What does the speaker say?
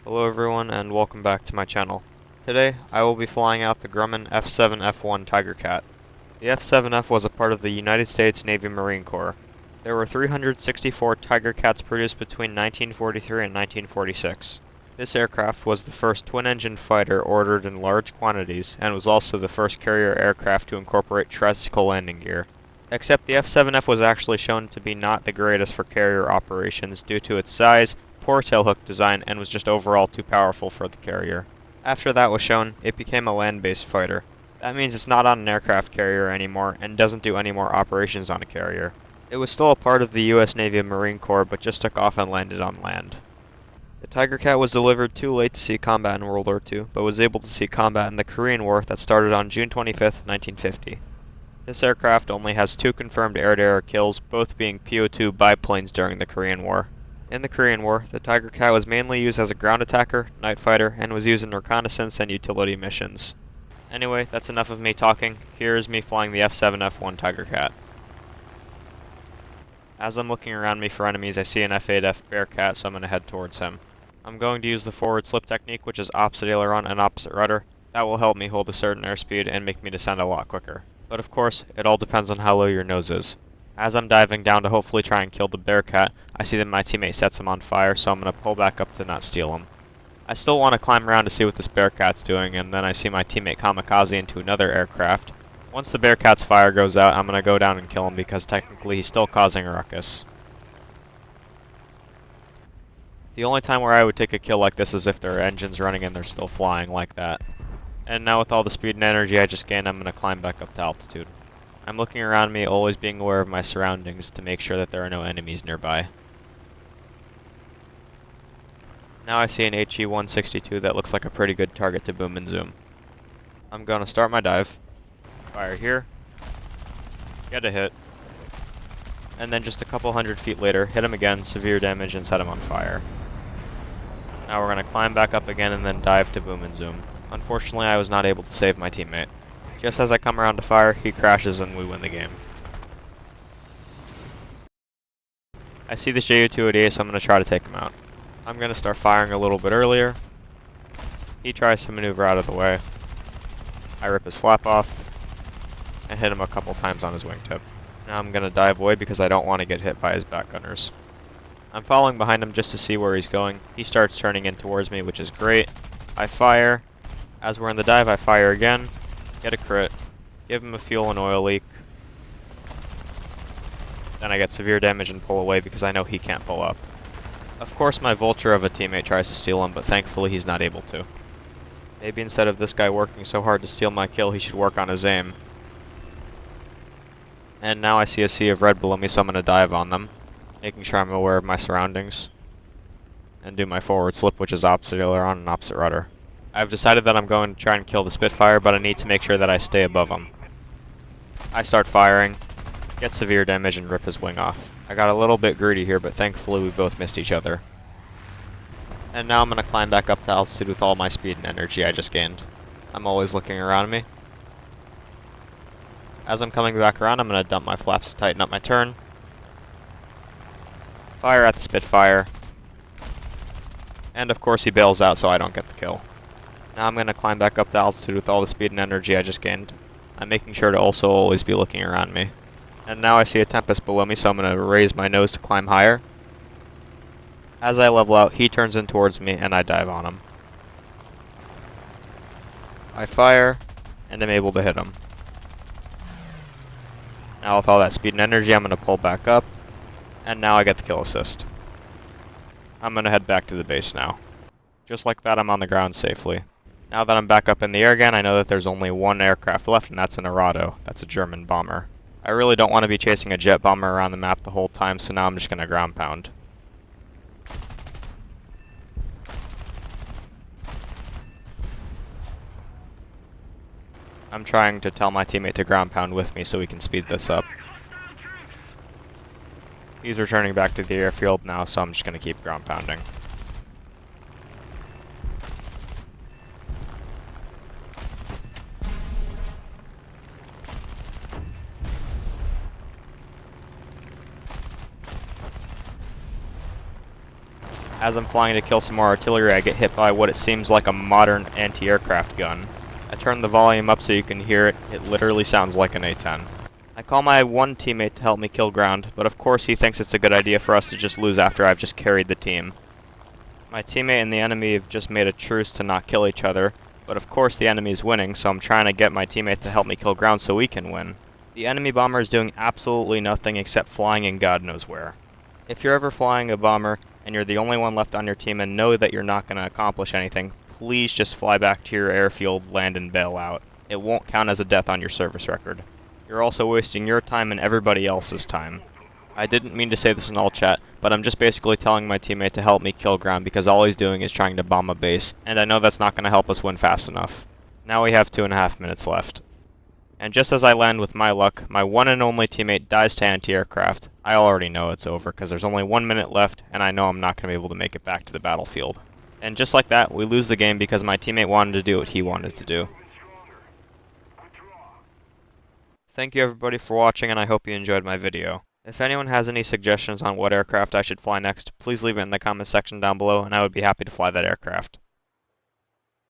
Hello everyone and welcome back to my channel. Today I will be flying out the Grumman F7F-1 Tigercat. The F7F was a part of the United States Navy Marine Corps. There were 364 Tigercats produced between 1943 and 1946. This aircraft was the first twin-engine fighter ordered in large quantities and was also the first carrier aircraft to incorporate tricycle landing gear. Except the F7F was actually shown to be not the greatest for carrier operations due to its size, poor tailhook design, and was just overall too powerful for the carrier. After that was shown, it became a land-based fighter. That means it's not on an aircraft carrier anymore and doesn't do any more operations on a carrier. It was still a part of the US Navy and Marine Corps but just took off and landed on land. The Tigercat was delivered too late to see combat in World War II, but was able to see combat in the Korean War that started on June 25, 1950. This aircraft only has 2 confirmed air-to-air kills, both being PO-2 biplanes during the Korean War. In the Korean War, the Tigercat was mainly used as a ground attacker, night fighter, and was used in reconnaissance and utility missions. Anyway, that's enough of me talking. Here is me flying the F7F-1 Tigercat. As I'm looking around me for enemies, I see an F8F Bearcat, so I'm going to head towards him. I'm going to use the forward slip technique, which is opposite aileron and opposite rudder. That will help me hold a certain airspeed and make me descend a lot quicker. But of course, it all depends on how low your nose is. As I'm diving down to hopefully try and kill the Bearcat, I see that my teammate sets him on fire, so I'm going to pull back up to not steal him. I still want to climb around to see what this Bearcat's doing, and then I see my teammate kamikaze into another aircraft. Once the Bearcat's fire goes out, I'm going to go down and kill him because technically he's still causing a ruckus. The only time where I would take a kill like this is if their engine's running and they're still flying like that. And now with all the speed and energy I just gained, I'm going to climb back up to altitude. I'm looking around me, always being aware of my surroundings to make sure that there are no enemies nearby. Now I see an HE-162 that looks like a pretty good target to boom and zoom. I'm going to start my dive, fire here, get a hit, and then just a couple hundred feet later, hit him again, severe damage, and set him on fire. Now we're going to climb back up again and then dive to boom and zoom. Unfortunately, I was not able to save my teammate. Just as I come around to fire, he crashes and we win the game. I see this Ju-288, so I'm going to try to take him out. I'm going to start firing a little bit earlier. He tries to maneuver out of the way. I rip his flap off and hit him a couple times on his wingtip. Now I'm going to dive away because I don't want to get hit by his back gunners. I'm following behind him just to see where he's going. He starts turning in towards me, which is great. I fire. As we're in the dive, I fire again. Get a crit, give him a fuel and oil leak. Then I get severe damage and pull away because I know he can't pull up. Of course my vulture of a teammate tries to steal him, but thankfully he's not able to. Maybe instead of this guy working so hard to steal my kill, he should work on his aim. And now I see a sea of red below me, so I'm going to dive on them, making sure I'm aware of my surroundings. And do my forward slip, which is opposite aileron and opposite rudder. I've decided that I'm going to try and kill the Spitfire, but I need to make sure that I stay above him. I start firing, get severe damage, and rip his wing off. I got a little bit greedy here, but thankfully we both missed each other. And now I'm going to climb back up to altitude with all my speed and energy I just gained. I'm always looking around me. As I'm coming back around, I'm going to dump my flaps to tighten up my turn. Fire at the Spitfire. And of course he bails out so I don't get the kill. Now I'm going to climb back up to altitude with all the speed and energy I just gained. I'm making sure to also always be looking around me. And now I see a Tempest below me, so I'm going to raise my nose to climb higher. As I level out, he turns in towards me and I dive on him. I fire, and I'm able to hit him. Now with all that speed and energy, I'm going to pull back up, and now I get the kill assist. I'm going to head back to the base now. Just like that, I'm on the ground safely. Now that I'm back up in the air again, I know that there's only one aircraft left, and that's an Arado. That's a German bomber. I really don't want to be chasing a jet bomber around the map the whole time, so now I'm just going to ground pound. I'm trying to tell my teammate to ground pound with me so we can speed this up. He's returning back to the airfield now, so I'm just going to keep ground pounding. As I'm flying to kill some more artillery, I get hit by what it seems like a modern anti-aircraft gun. I turn the volume up so you can hear it. It literally sounds like an A-10. I call my one teammate to help me kill ground, but of course he thinks it's a good idea for us to just lose after I've just carried the team. My teammate and the enemy have just made a truce to not kill each other, but of course the enemy is winning, so I'm trying to get my teammate to help me kill ground so we can win. The enemy bomber is doing absolutely nothing except flying in God knows where. If you're ever flying a bomber and you're the only one left on your team and know that you're not going to accomplish anything, please just fly back to your airfield, land, and bail out. It won't count as a death on your service record. You're also wasting your time and everybody else's time. I didn't mean to say this in all chat, but I'm just basically telling my teammate to help me kill ground because all he's doing is trying to bomb a base, and I know that's not going to help us win fast enough. Now we have 2.5 minutes left. And just as I land with my luck, my one and only teammate dies to anti-aircraft. I already know it's over because there's only 1 minute left, and I know I'm not going to be able to make it back to the battlefield. And just like that, we lose the game because my teammate wanted to do what he wanted to do. Thank you everybody for watching, and I hope you enjoyed my video. If anyone has any suggestions on what aircraft I should fly next, please leave it in the comment section down below, and I would be happy to fly that aircraft.